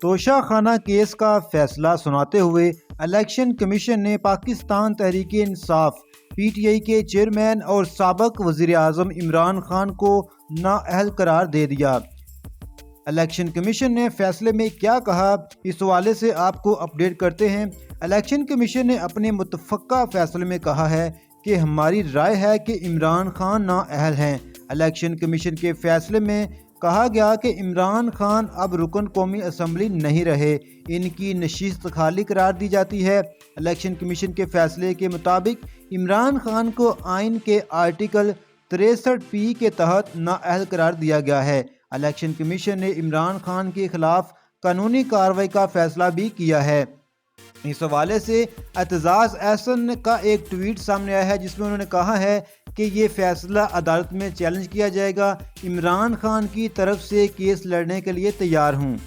توشہ خانہ کیس کا فیصلہ سناتے ہوئے الیکشن کمیشن نے Pakistan Tehreek Insaf P T I کے چیئرمین اور سابق وزیر اعظم عمران خان کو نااہل قرار دے دیا۔ الیکشن کمیشن نے فیصلے میں کیا کہا، اس حوالے سے آپ کو اپڈیٹ کرتے ہیں۔ الیکشن کمیشن نے اپنے متفقہ فیصلے میں کہا ہے کہ ہماری رائے ہے کہ عمران خان نااہل ہیں۔ الیکشن کمیشن کے فیصلے میں کہا گیا کہ عمران خان اب رکن قومی اسمبلی نہیں رہے، ان کی نشست خالی قرار دی جاتی ہے۔ الیکشن کمیشن کے فیصلے کے مطابق عمران خان کو آئین کے آرٹیکل 63(ب) کے تحت نااہل قرار دیا گیا ہے۔ الیکشن کمیشن نے عمران خان کے خلاف قانونی کارروائی کا فیصلہ بھی کیا ہے۔ اس حوالے سے اعتزاز احسن کا ایک ٹویٹ سامنے آیا ہے جس میں انہوں نے کہا ہے کہ یہ فیصلہ عدالت میں چیلنج کیا جائے گا، عمران خان کی طرف سے کیس لڑنے کے لیے تیار ہوں۔